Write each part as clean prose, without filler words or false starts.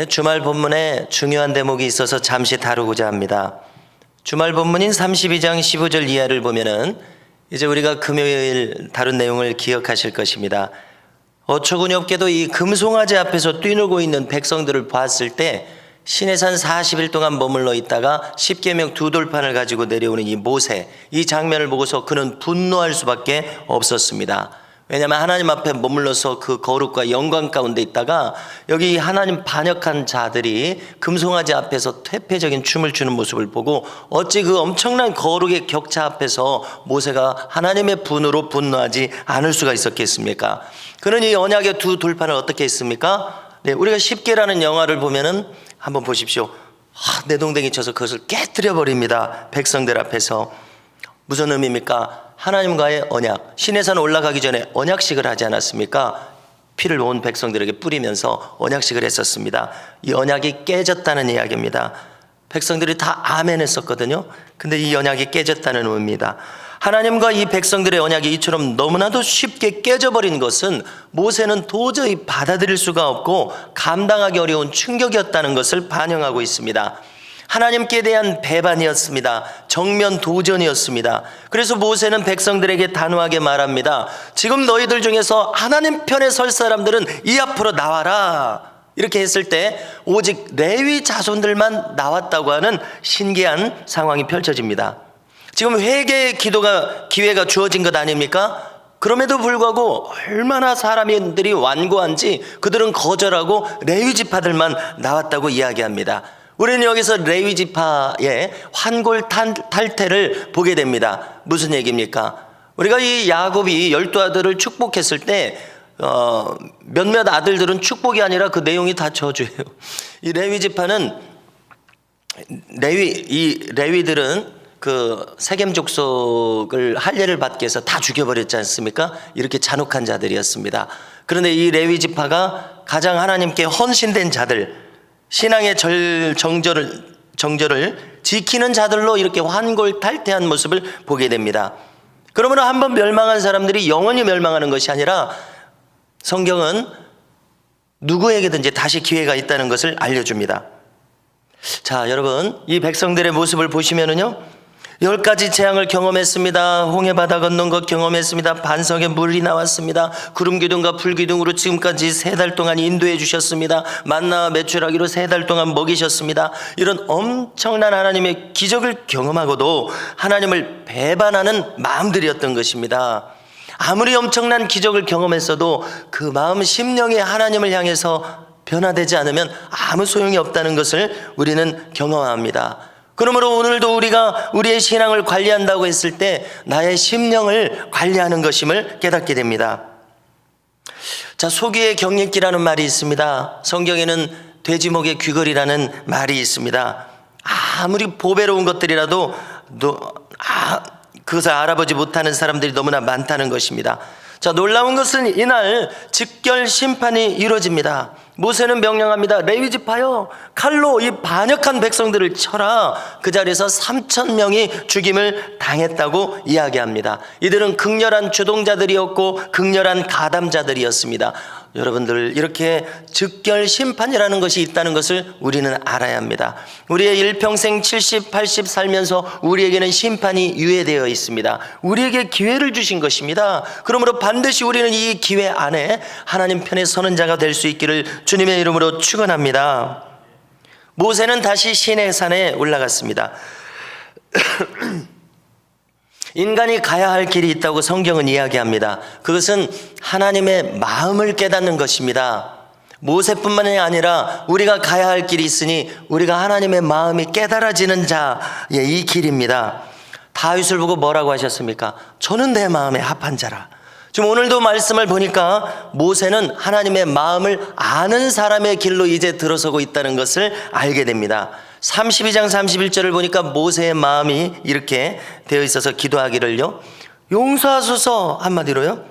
주말 본문에 중요한 대목이 있어서 잠시 다루고자 합니다. 주말 본문인 32장 15절 이하를 보면은 이제 우리가 금요일 다룬 내용을 기억하실 것입니다. 어처구니없게도 이 금송아지 앞에서 뛰놀고 있는 백성들을 봤을 때 시내산 40일 동안 머물러 있다가 십계명 두 돌판을 가지고 내려오는 이 모세, 이 장면을 보고서 그는 분노할 수밖에 없었습니다. 왜냐하면 하나님 앞에 머물러서 그 거룩과 영광 가운데 있다가 여기 하나님 반역한 자들이 금송아지 앞에서 퇴폐적인 춤을 추는 모습을 보고 어찌 그 엄청난 거룩의 격차 앞에서 모세가 하나님의 분으로 분노하지 않을 수가 있었겠습니까? 그는 이 언약의 두 돌판을 어떻게 했습니까? 우리가 십계라는 영화를 보면은 한번 보십시오. 내동댕이 쳐서 그것을 깨뜨려 버립니다. 백성들 앞에서. 무슨 의미입니까? 하나님과의 언약, 시내산 올라가기 전에 언약식을 하지 않았습니까? 피를 온 백성들에게 뿌리면서 언약식을 했었습니다. 이 언약이 깨졌다는 이야기입니다. 백성들이 다 아멘 했었거든요. 근데 이 언약이 깨졌다는 의미입니다. 하나님과 이 백성들의 언약이 이처럼 너무나도 쉽게 깨져버린 것은 모세는 도저히 받아들일 수가 없고 감당하기 어려운 충격이었다는 것을 반영하고 있습니다. 하나님께 대한 배반이었습니다. 정면 도전이었습니다. 그래서 모세는 백성들에게 단호하게 말합니다. 지금 너희들 중에서 하나님 편에 설 사람들은 이 앞으로 나와라. 이렇게 했을 때 오직 레위 자손들만 나왔다고 하는 신기한 상황이 펼쳐집니다. 지금 회개의 기회가 주어진 것 아닙니까? 그럼에도 불구하고 얼마나 사람들이 완고한지 그들은 거절하고 레위 지파들만 나왔다고 이야기합니다. 우리는 여기서 레위 지파의 환골 탈태를 보게 됩니다. 무슨 얘기입니까? 우리가 이 야곱이 12아들을 축복했을 때 몇몇 아들들은 축복이 아니라 그 내용이 다 저주예요. 이 레위 지파는 레위들은 그 세겜 족속을 할례를 받기 위해서 다 죽여버렸지 않습니까? 이렇게 잔혹한 자들이었습니다. 그런데 이 레위 지파가 가장 하나님께 헌신된 자들, 신앙의 정절을 지키는 자들로 이렇게 환골탈태한 모습을 보게 됩니다. 그러므로 한번 멸망한 사람들이 영원히 멸망하는 것이 아니라 성경은 누구에게든지 다시 기회가 있다는 것을 알려줍니다. 자, 여러분, 이 백성들의 모습을 보시면은요, 10가지 재앙을 경험했습니다. 홍해 바다 건넌 것 경험했습니다. 반석에 물이 나왔습니다. 구름 기둥과 불 기둥으로 지금까지 3달 동안 인도해 주셨습니다. 만나와 메추라기로 3달 동안 먹이셨습니다. 이런 엄청난 하나님의 기적을 경험하고도 하나님을 배반하는 마음들이었던 것입니다. 아무리 엄청난 기적을 경험했어도 그 마음 심령이 하나님을 향해서 변화되지 않으면 아무 소용이 없다는 것을 우리는 경험합니다. 그러므로 오늘도 우리가 우리의 신앙을 관리한다고 했을 때 나의 심령을 관리하는 것임을 깨닫게 됩니다. 자, 소귀의 경읽기라는 말이 있습니다. 성경에는 돼지목의 귀걸이라는 말이 있습니다. 아무리 보배로운 것들이라도 그것을 알아보지 못하는 사람들이 너무나 많다는 것입니다. 자, 놀라운 것은 이날 즉결 심판이 이루어집니다. 모세는 명령합니다. 레위 지파여, 칼로 이 반역한 백성들을 쳐라. 그 자리에서 3,000명이 죽임을 당했다고 이야기합니다. 이들은 극렬한 주동자들이었고 극렬한 가담자들이었습니다. 여러분들, 이렇게 즉결 심판이라는 것이 있다는 것을 우리는 알아야 합니다. 우리의 일평생 70, 80 살면서 우리에게는 심판이 유예되어 있습니다. 우리에게 기회를 주신 것입니다. 그러므로 반드시 우리는 이 기회 안에 하나님 편에 서는 자가 될 수 있기를 주님의 이름으로 축원합니다. 모세는 다시 시내산에 올라갔습니다. 인간이 가야 할 길이 있다고 성경은 이야기합니다. 그것은 하나님의 마음을 깨닫는 것입니다. 모세뿐만이 아니라 우리가 가야 할 길이 있으니 우리가 하나님의 마음이 깨달아지는 자의 이 길입니다. 다윗을 보고 뭐라고 하셨습니까? 저는 내 마음에 합한 자라. 지금 오늘도 말씀을 보니까 모세는 하나님의 마음을 아는 사람의 길로 이제 들어서고 있다는 것을 알게 됩니다. 32장 31절을 보니까 모세의 마음이 이렇게 되어 있어서 기도하기를요, 용서하소서, 한마디로요,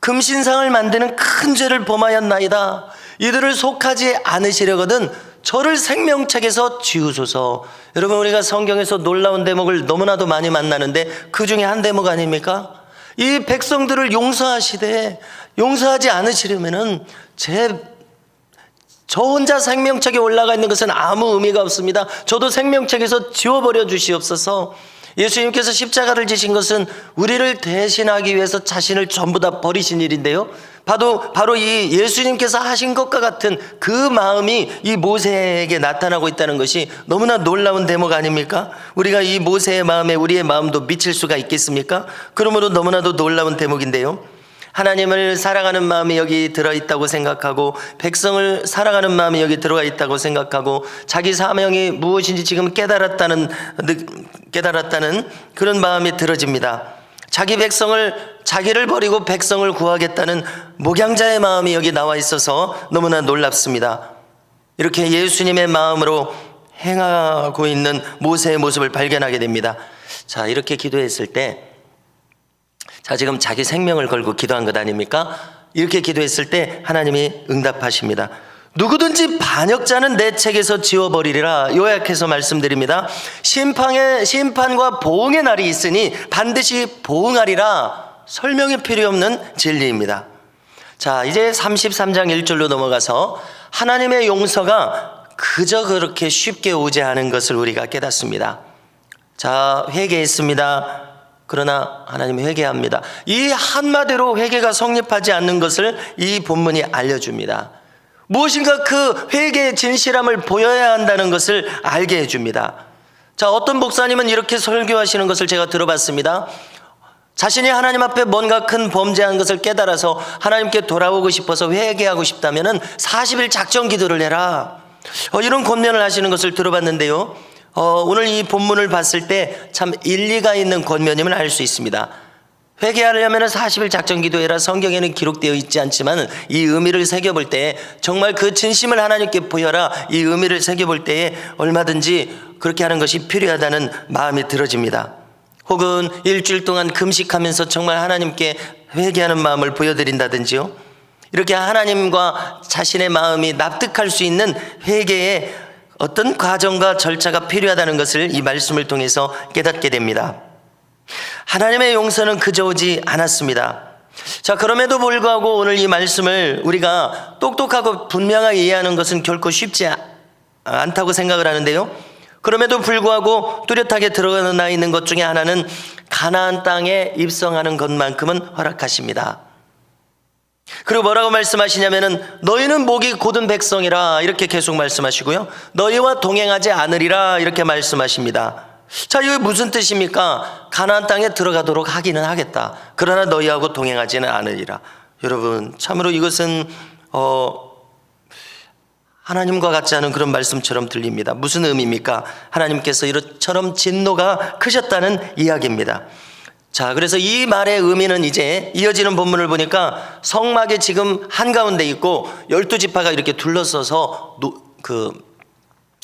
금신상을 만드는 큰 죄를 범하였나이다. 이들을 속하지 않으시려거든 저를 생명책에서 지우소서. 여러분, 우리가 성경에서 놀라운 대목을 너무나도 많이 만나는데 그 중에 한 대목 아닙니까? 이 백성들을 용서하시되 용서하지 않으시려면은 저 혼자 생명책에 올라가 있는 것은 아무 의미가 없습니다. 저도 생명책에서 지워버려 주시옵소서. 예수님께서 십자가를 지신 것은 우리를 대신하기 위해서 자신을 전부 다 버리신 일인데요. 바로 이 예수님께서 하신 것과 같은 그 마음이 이 모세에게 나타나고 있다는 것이 너무나 놀라운 대목 아닙니까? 우리가 이 모세의 마음에 우리의 마음도 미칠 수가 있겠습니까? 그러므로 너무나도 놀라운 대목인데요. 하나님을 사랑하는 마음이 여기 들어있다고 생각하고 백성을 사랑하는 마음이 여기 들어가 있다고 생각하고 자기 사명이 무엇인지 지금 깨달았다는 그런 마음이 들어집니다. 자기를 버리고 백성을 구하겠다는 목양자의 마음이 여기 나와 있어서 너무나 놀랍습니다. 이렇게 예수님의 마음으로 행하고 있는 모세의 모습을 발견하게 됩니다. 자, 이렇게 기도했을 때 지금 자기 생명을 걸고 기도한 것 아닙니까? 이렇게 기도했을 때 하나님이 응답하십니다. 누구든지 반역자는 내 책에서 지워버리리라. 요약해서 말씀드립니다. 심판과 보응의 날이 있으니 반드시 보응하리라. 설명이 필요 없는 진리입니다. 자, 이제 33장 1절로 넘어가서 하나님의 용서가 그저 그렇게 쉽게 오지 않은 것을 우리가 깨닫습니다. 자, 회개했습니다. 그러나 하나님이 회개합니다. 이 한마디로 회개가 성립하지 않는 것을 이 본문이 알려줍니다. 무엇인가 그 회개의 진실함을 보여야 한다는 것을 알게 해줍니다. 자, 어떤 목사님은 이렇게 설교하시는 것을 제가 들어봤습니다. 자신이 하나님 앞에 뭔가 큰 범죄한 것을 깨달아서 하나님께 돌아오고 싶어서 회개하고 싶다면 40일 작정 기도를 해라. 이런 권면을 하시는 것을 들어봤는데요. 오늘 이 본문을 봤을 때 참 일리가 있는 권면임을 알 수 있습니다. 회개하려면 40일 작정 기도해라. 성경에는 기록되어 있지 않지만 이 의미를 새겨볼 때 정말 그 진심을 하나님께 보여라. 이 의미를 새겨볼 때에 얼마든지 그렇게 하는 것이 필요하다는 마음이 들어집니다. 혹은 일주일 동안 금식하면서 정말 하나님께 회개하는 마음을 보여드린다든지요. 이렇게 하나님과 자신의 마음이 납득할 수 있는 회개의 어떤 과정과 절차가 필요하다는 것을 이 말씀을 통해서 깨닫게 됩니다. 하나님의 용서는 그저 오지 않았습니다. 자, 그럼에도 불구하고 오늘 이 말씀을 우리가 똑똑하고 분명하게 이해하는 것은 결코 쉽지 않다고 생각을 하는데요. 그럼에도 불구하고 뚜렷하게 드러나 있는 것 중에 하나는 가나안 땅에 입성하는 것만큼은 허락하십니다. 그리고 뭐라고 말씀하시냐면은 너희는 목이 곧은 백성이라 이렇게 계속 말씀하시고요. 너희와 동행하지 않으리라 이렇게 말씀하십니다. 자, 이게 무슨 뜻입니까? 가나안 땅에 들어가도록 하기는 하겠다. 그러나 너희하고 동행하지는 않으리라. 여러분, 참으로 이것은 하나님과 같지 않은 그런 말씀처럼 들립니다. 무슨 의미입니까? 하나님께서 이처럼 진노가 크셨다는 이야기입니다. 자, 그래서 이 말의 의미는 이제 이어지는 본문을 보니까 성막이 지금 한가운데 있고 12지파가 이렇게 둘러서서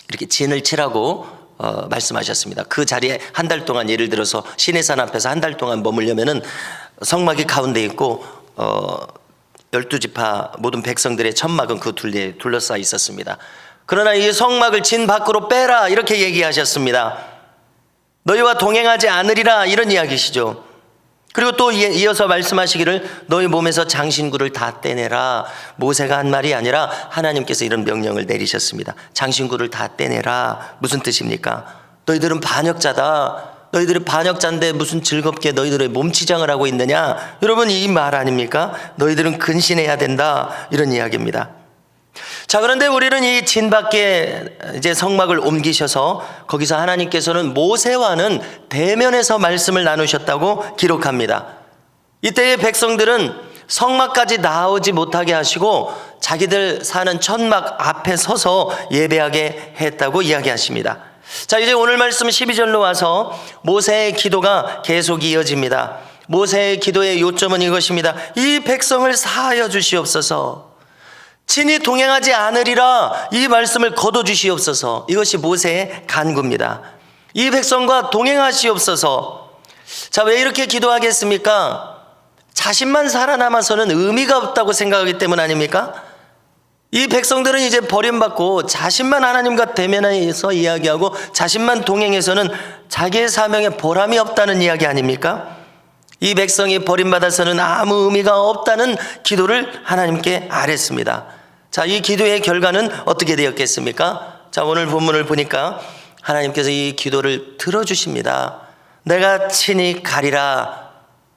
이렇게 진을 치라고 말씀하셨습니다. 그 자리에 한 달 동안, 예를 들어서 시내산 앞에서 한 달 동안 머물려면은 성막이 가운데 있고 12지파 모든 백성들의 천막은 그 둘레에 둘러싸여 있었습니다. 그러나 이 성막을 진 밖으로 빼라 이렇게 얘기하셨습니다. 너희와 동행하지 않으리라 이런 이야기시죠. 그리고 또 이어서 말씀하시기를 너희 몸에서 장신구를 다 떼내라. 모세가 한 말이 아니라 하나님께서 이런 명령을 내리셨습니다. 장신구를 다 떼내라. 무슨 뜻입니까? 너희들은 반역자다. 너희들이 반역자인데 무슨 즐겁게 너희들의 몸치장을 하고 있느냐. 여러분, 이 말 아닙니까? 너희들은 근신해야 된다 이런 이야기입니다. 자, 그런데 우리는 이 진 밖에 이제 성막을 옮기셔서 거기서 하나님께서는 모세와는 대면에서 말씀을 나누셨다고 기록합니다. 이때의 백성들은 성막까지 나오지 못하게 하시고 자기들 사는 천막 앞에 서서 예배하게 했다고 이야기하십니다. 자, 이제 오늘 말씀 12절로 와서 모세의 기도가 계속 이어집니다. 모세의 기도의 요점은 이것입니다. 이 백성을 사하여 주시옵소서. 친히 동행하지 않으리라 이 말씀을 거둬주시옵소서. 이것이 모세의 간구입니다. 이 백성과 동행하시옵소서. 자, 왜 이렇게 기도하겠습니까? 자신만 살아남아서는 의미가 없다고 생각하기 때문 아닙니까? 이 백성들은 이제 버림받고 자신만 하나님과 대면해서 이야기하고 자신만 동행해서는 자기의 사명에 보람이 없다는 이야기 아닙니까? 이 백성이 버림받아서는 아무 의미가 없다는 기도를 하나님께 아뢰습니다. 자, 이 기도의 결과는 어떻게 되었겠습니까? 자, 오늘 본문을 보니까 하나님께서 이 기도를 들어주십니다. 내가 친히 가리라,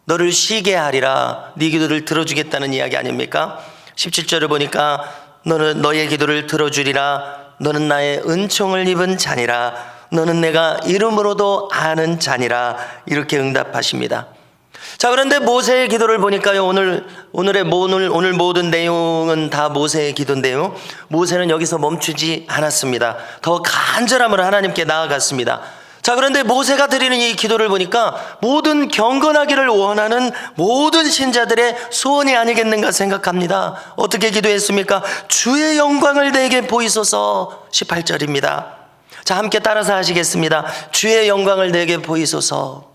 너를 쉬게 하리라. 네 기도를 들어주겠다는 이야기 아닙니까? 17절을 보니까 너는 너의 기도를 들어주리라. 너는 나의 은총을 입은 자니라. 너는 내가 이름으로도 아는 자니라. 이렇게 응답하십니다. 자, 그런데 모세의 기도를 보니까요, 오늘 모든 내용은 다 모세의 기도인데요, 모세는 여기서 멈추지 않았습니다. 더 간절함으로 하나님께 나아갔습니다. 자, 그런데 모세가 드리는 이 기도를 보니까 모든 경건하기를 원하는 모든 신자들의 소원이 아니겠는가 생각합니다. 어떻게 기도했습니까? 주의 영광을 내게 보이소서. 18절입니다. 자, 함께 따라서 하시겠습니다. 주의 영광을 내게 보이소서.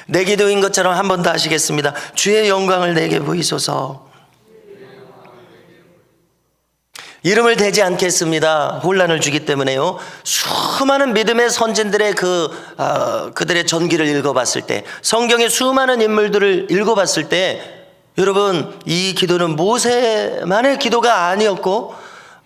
내 기도인 것처럼 한 번 더 하시겠습니다. 주의 영광을 내게 보이소서. 이름을 대지 않겠습니다. 혼란을 주기 때문에요. 수많은 믿음의 선진들의 그들의 전기를 읽어봤을 때, 성경의 수많은 인물들을 읽어봤을 때, 여러분, 이 기도는 모세만의 기도가 아니었고,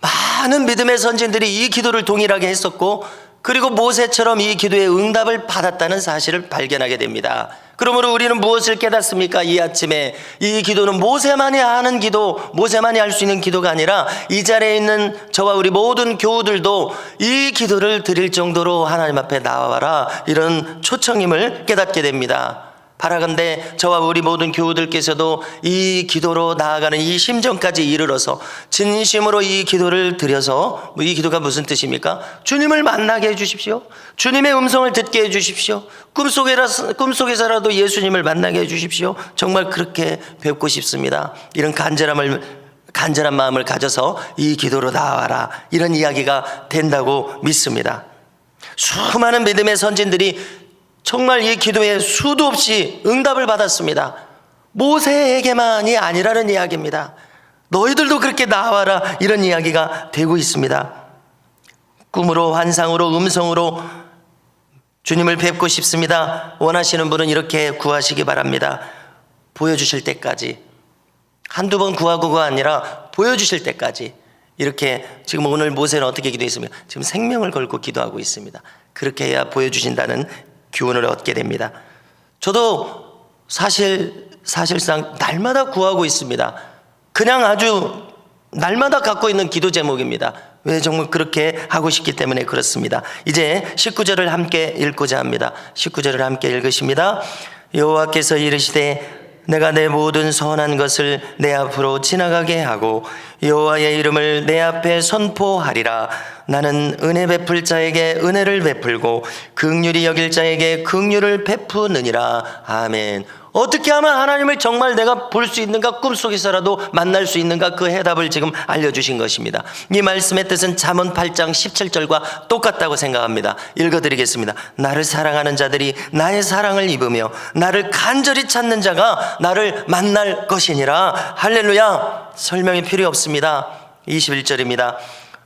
많은 믿음의 선진들이 이 기도를 동일하게 했었고, 그리고 모세처럼 이 기도의 응답을 받았다는 사실을 발견하게 됩니다. 그러므로 우리는 무엇을 깨닫습니까? 이 아침에 이 기도는 모세만이 하는 기도, 모세만이 할 수 있는 기도가 아니라 이 자리에 있는 저와 우리 모든 교우들도 이 기도를 드릴 정도로 하나님 앞에 나와라, 이런 초청임을 깨닫게 됩니다. 바라건대 저와 우리 모든 교우들께서도 이 기도로 나아가는 이 심정까지 이르러서 진심으로 이 기도를 드려서, 이 기도가 무슨 뜻입니까? 주님을 만나게 해주십시오. 주님의 음성을 듣게 해주십시오. 꿈속에서라도 예수님을 만나게 해주십시오. 정말 그렇게 뵙고 싶습니다. 이런 간절한 마음을 가져서 이 기도로 나와라, 이런 이야기가 된다고 믿습니다. 수많은 믿음의 선진들이 정말 이 기도에 수도 없이 응답을 받았습니다. 모세에게만이 아니라는 이야기입니다. 너희들도 그렇게 나와라, 이런 이야기가 되고 있습니다. 꿈으로, 환상으로, 음성으로 주님을 뵙고 싶습니다. 원하시는 분은 이렇게 구하시기 바랍니다. 보여주실 때까지, 한두 번 구하고가 아니라 보여주실 때까지. 이렇게 지금 오늘 모세는 어떻게 기도했습니까? 지금 생명을 걸고 기도하고 있습니다. 그렇게 해야 보여주신다는 교훈을 얻게 됩니다. 저도 사실상 날마다 구하고 있습니다. 그냥 아주 날마다 갖고 있는 기도 제목입니다. 왜? 정말 그렇게 하고 싶기 때문에 그렇습니다. 이제 19절을 함께 읽고자 합니다. 19절을 함께 읽으십니다. 여호와께서 이르시되 내가 내 모든 선한 것을 내 앞으로 지나가게 하고 여호와의 이름을 내 앞에 선포하리라. 나는 은혜 베풀 자에게 은혜를 베풀고 긍휼히 여길 자에게 긍휼을 베푸느니라. 아멘. 어떻게 하면 하나님을 정말 내가 볼 수 있는가, 꿈속에서라도 만날 수 있는가, 그 해답을 지금 알려주신 것입니다. 이 말씀의 뜻은 잠언 8장 17절과 똑같다고 생각합니다. 읽어드리겠습니다. 나를 사랑하는 자들이 나의 사랑을 입으며 나를 간절히 찾는 자가 나를 만날 것이니라. 할렐루야. 설명이 필요 없습니다. 21절입니다.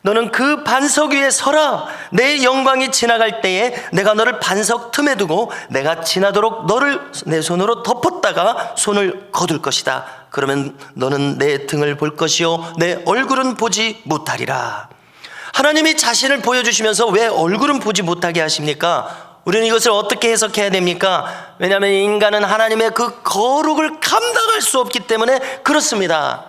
너는 그 반석 위에 서라. 내 영광이 지나갈 때에 내가 너를 반석 틈에 두고 내가 지나도록 너를 내 손으로 덮었다가 손을 거둘 것이다. 그러면 너는 내 등을 볼 것이요 내 얼굴은 보지 못하리라. 하나님이 자신을 보여주시면서 왜 얼굴은 보지 못하게 하십니까? 우리는 이것을 어떻게 해석해야 됩니까? 왜냐하면 인간은 하나님의 그 거룩을 감당할 수 없기 때문에 그렇습니다.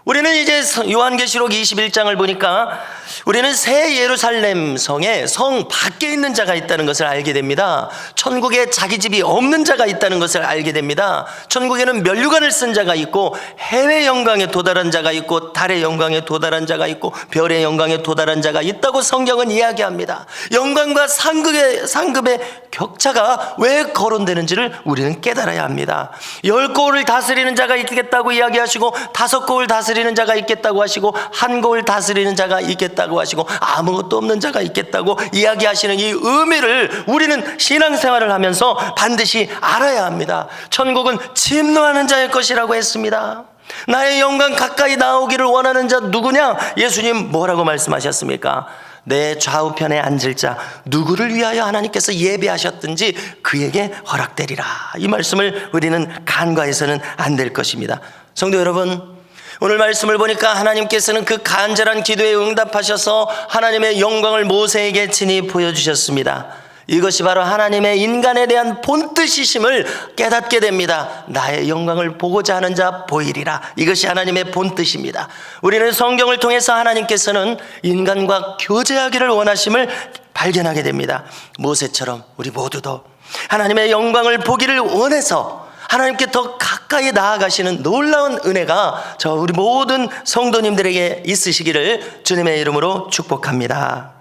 우리는 이제 요한계시록 21장을 보니까 우리는 새 예루살렘 성에 성 밖에 있는 자가 있다는 것을 알게 됩니다. 천국에 자기 집이 없는 자가 있다는 것을 알게 됩니다. 천국에는 면류관을 쓴 자가 있고 해의 영광에 도달한 자가 있고 달의 영광에 도달한 자가 있고 별의 영광에 도달한 자가 있다고 성경은 이야기합니다. 영광과 상급의 격차가 왜 거론되는지를 우리는 깨달아야 합니다. 10고을을 다스리는 자가 있겠다고 이야기하시고 5고을 다스리는 자가 있겠다고 하시고 1고을 다스리는 자가 있겠다고 하시고 아무것도 없는 자가 있겠다고 이야기하시는 이 의미를 우리는 신앙생활을 하면서 반드시 알아야 합니다. 천국은 침노하는 자의 것이라고 했습니다. 나의 영광 가까이 나오기를 원하는 자 누구냐? 예수님 뭐라고 말씀하셨습니까? 내 좌우편에 앉을 자 누구를 위하여 하나님께서 예배하셨든지 그에게 허락되리라. 이 말씀을 우리는 간과해서는 안 될 것입니다. 성도 여러분, 오늘 말씀을 보니까 하나님께서는 그 간절한 기도에 응답하셔서 하나님의 영광을 모세에게 친히 보여주셨습니다. 이것이 바로 하나님의 인간에 대한 본뜻이심을 깨닫게 됩니다. 나의 영광을 보고자 하는 자 보이리라. 이것이 하나님의 본뜻입니다. 우리는 성경을 통해서 하나님께서는 인간과 교제하기를 원하심을 발견하게 됩니다. 모세처럼 우리 모두도 하나님의 영광을 보기를 원해서 하나님께 더 가까이 나아가시는 놀라운 은혜가 우리 모든 성도님들에게 있으시기를 주님의 이름으로 축복합니다.